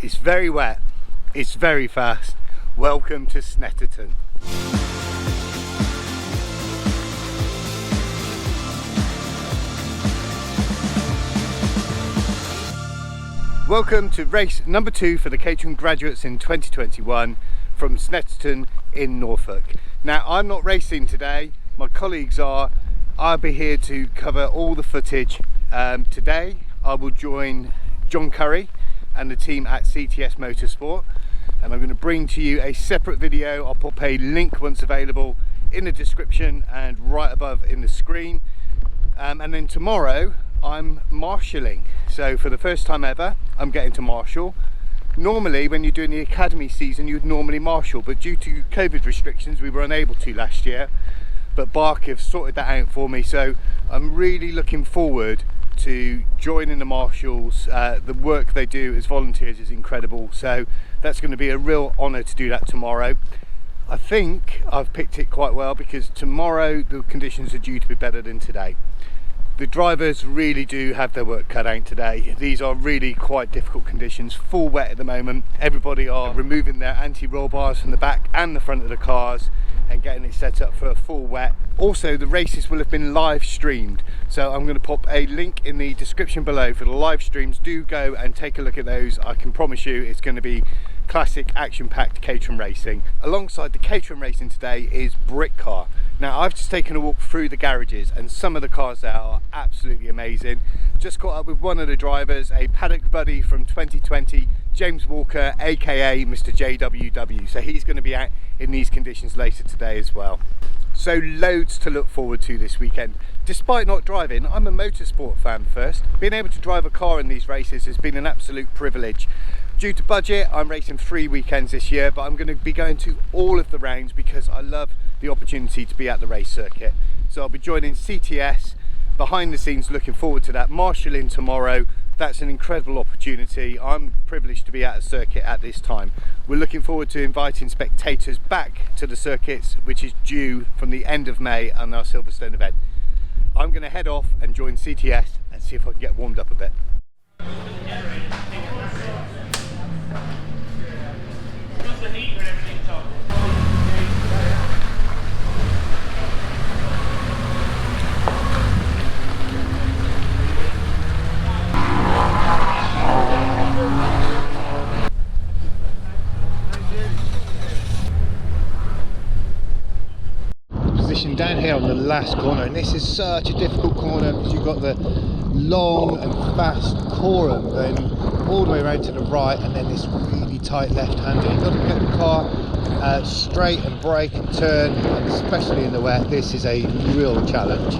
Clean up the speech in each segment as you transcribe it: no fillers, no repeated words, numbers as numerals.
It's very wet, it's very fast. Welcome to Snetterton. Welcome to race number 2 for the Caterham Graduates in 2021 from Snetterton in Norfolk. Now, I'm not racing today, my colleagues are. I'll be here to cover all the footage. Today I will join John Curry and the team at CTS Motorsport, and I'm going to bring to you a separate video. I'll pop a link once available in the description and right above in the screen. And then tomorrow I'm marshalling. So for the first time ever, I'm getting to marshal. Normally when you're doing the academy season, you'd normally marshal, but due to COVID restrictions we were unable to last year. But Bark have sorted that out for me, so I'm really looking forward to joining the marshals. The work they do as volunteers is incredible, so that's going to be a real honour to do that tomorrow. I think I've picked it quite well because tomorrow the conditions are due to be better than today. The drivers really do have their work cut out today. These are really quite difficult conditions, full wet at the moment. Everybody are removing their anti-roll bars from the back and the front of the cars and getting it set up for a full wet. Also, the races will have been live streamed, so I'm going to pop a link in the description below for the live streams. Do go and take a look at those. I can promise you it's going to be classic action-packed Caterham racing. Alongside the Caterham racing today is Brick Car. Now, I've just taken a walk through the garages and some of the cars there are absolutely amazing. Just caught up with one of the drivers, a paddock buddy from 2020, James Walker, aka Mr. JWW. So he's going to be out in these conditions later today as well. So loads to look forward to this weekend. Despite not driving, I'm a motorsport fan first. Being able to drive a car in these races has been an absolute privilege. Due to budget, I'm racing 3 weekends this year, but I'm going to be going to all of the rounds because I love the opportunity to be at the race circuit. So I'll be joining CTS behind the scenes, looking forward to that. Marshalling tomorrow, that's an incredible opportunity. I'm privileged to be at a circuit at this time. We're looking forward to inviting spectators back to the circuits, which is due from the end of May on our Silverstone event. I'm going to head off and join CTS and see if I can get warmed up a bit. Down here on the last corner, and this is such a difficult corner because you've got the long and fast Coram going all the way around to the right, and then this really tight left-hander. You've got to get the car straight and brake and turn, and especially in the wet, this is a real challenge.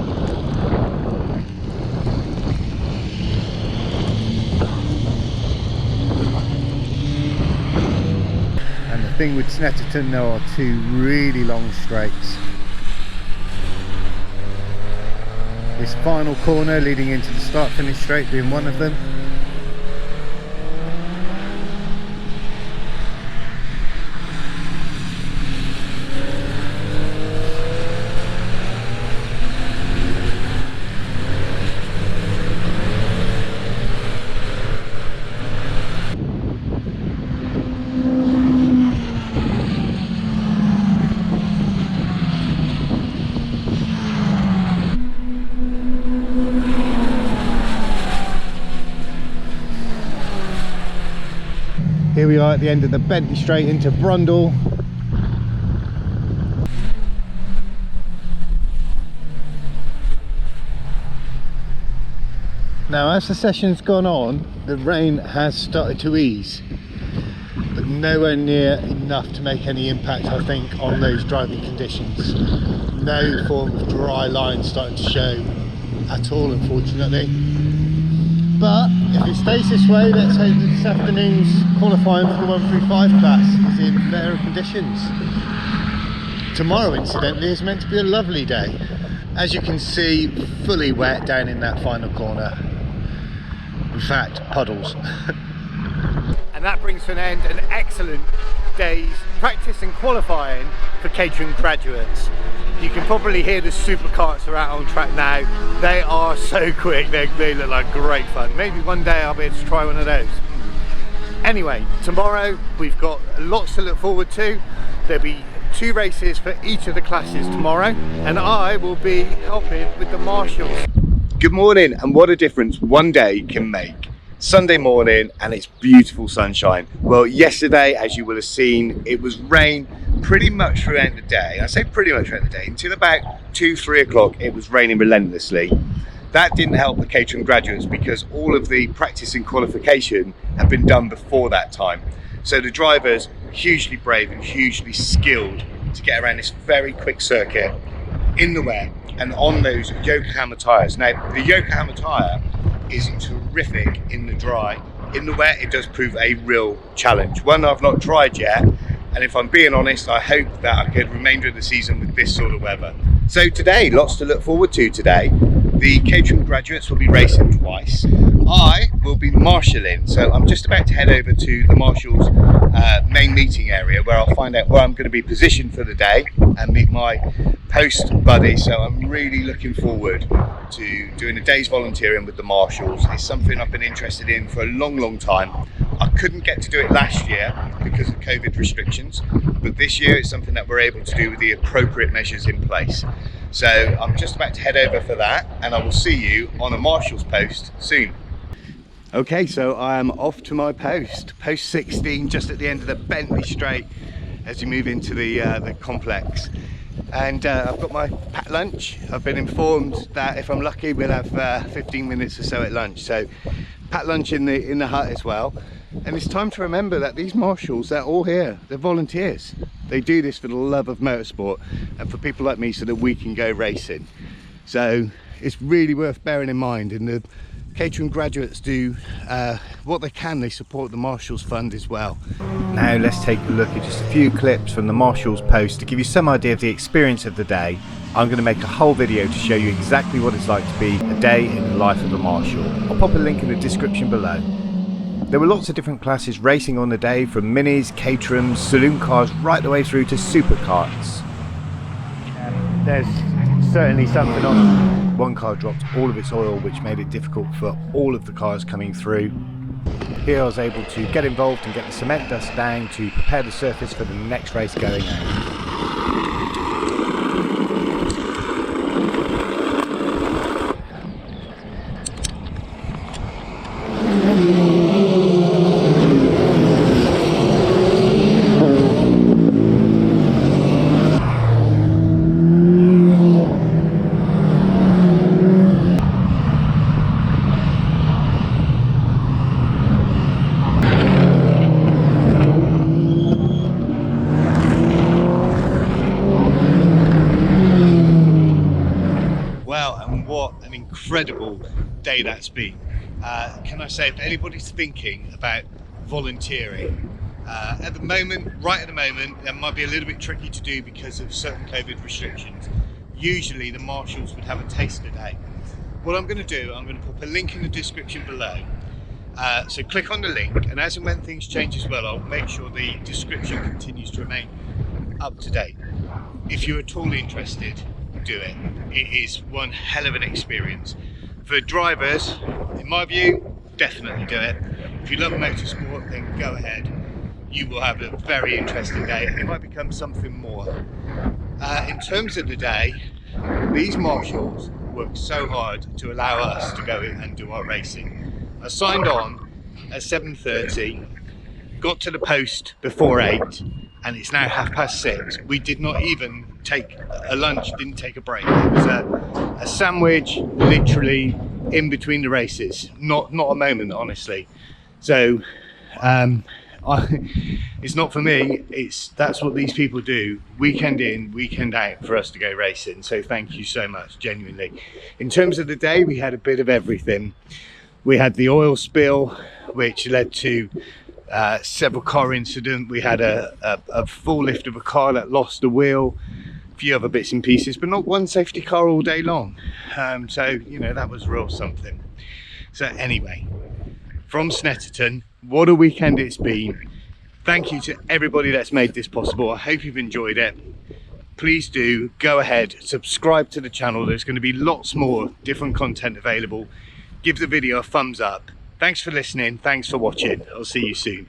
And the thing with Snetterton, there are 2 really long straights. This final corner leading into the start-finish straight being one of them. Here we are at the end of the Bentley straight into Brundle. Now, as the session's gone on, the rain has started to ease, but nowhere near enough to make any impact, I think, on those driving conditions. No form of dry line starting to show at all, unfortunately. But if it stays this way, let's hope that this afternoon's qualifying for the 135 class is in better conditions. Tomorrow, incidentally, is meant to be a lovely day. As you can see, fully wet down in that final corner. In fact, puddles. And that brings to an end an excellent day's practice and qualifying for Caterham Graduates. You can probably hear the supercarts are out on track now. They are so quick, they look like great fun. Maybe one day I'll be able to try one of those. Anyway, tomorrow we've got lots to look forward to. There'll be 2 races for each of the classes tomorrow, and I will be helping with the marshals. Good morning, and what a difference one day can make. Sunday morning and it's beautiful sunshine. Well, yesterday, as you will have seen, it was rain pretty much throughout the day. I say pretty much throughout the day, until about 2-3 o'clock it was raining relentlessly. That didn't help the Caterham Graduates because all of the practice and qualification had been done before that time. So the drivers, hugely brave and hugely skilled to get around this very quick circuit in the wet and on those Yokohama tyres. Now, the Yokohama tyre is terrific in the dry. In the wet, it does prove a real challenge. One I've not tried yet, and if I'm being honest, I hope that I could remainder of the season with this sort of weather. So today, lots to look forward to today. The Caterham Graduates will be racing twice. I will be marshalling, so I'm just about to head over to the Marshals main meeting area where I'll find out where I'm going to be positioned for the day and meet my post buddy. So I'm really looking forward to doing a day's volunteering with the Marshals. It's something I've been interested in for a long time. I couldn't get to do it last year because of COVID restrictions, but this year it's something that we're able to do with the appropriate measures in place. So I'm just about to head over for that, and I will see you on a Marshals post soon. Okay, so I am off to my post 16, just at the end of the Bentley Straight as you move into the complex. And I've got my packed lunch. I've been informed that if I'm lucky we'll have 15 minutes or so at lunch. So packed lunch in the hut as well. And it's time to remember that these marshals, they're all here. They're volunteers. They do this for the love of motorsport and for people like me so that we can go racing. So it's really worth bearing in mind. And the Caterham Graduates do what they can. They support the Marshals Fund as well. Now let's take a look at just a few clips from the Marshals post to give you some idea of the experience of the day. I'm going to make a whole video to show you exactly what it's like to be a day in the life of a Marshal. I'll pop a link in the description below. There were lots of different classes racing on the day, from minis, Caterhams, saloon cars, right the way through to supercarts. There's certainly something on. One car dropped all of its oil, which made it difficult for all of the cars coming through. Here I was able to get involved and get the cement dust down to prepare the surface for the next race going out. What an incredible day that's been. Can I say, if anybody's thinking about volunteering, at the moment, that might be a little bit tricky to do because of certain COVID restrictions. Usually the Marshals would have a taster day. What I'm going to do, I'm going to put a link in the description below. So click on the link, and as and when things change as well, I'll make sure the description continues to remain up to date. If you're at all interested, do it. It is one hell of an experience. For drivers, in my view, definitely do it. If you love motorsport, then go ahead. You will have a very interesting day, and it might become something more. In terms of the day, these Marshals worked so hard to allow us to go in and do our racing. I signed on at 7:30, got to the post before 8, and it's now 6:30. We did not even take a lunch, didn't take a break. It was a sandwich literally in between the races, not a moment, honestly. So it's not for me, that's what these people do, weekend in, weekend out, for us to go racing. So thank you so much, genuinely. In terms of the day, we had a bit of everything. We had the oil spill, which led to several car incidents. We had a full lift of a car that lost the wheel, a few other bits and pieces, but not one safety car all day long. So, you know, that was real something. So anyway, from Snetterton, what a weekend it's been. Thank you to everybody that's made this possible. I hope you've enjoyed it. Please do go ahead, subscribe to the channel. There's going to be lots more different content available. Give the video a thumbs up, Thanks for listening, thanks for watching. I'll see you soon.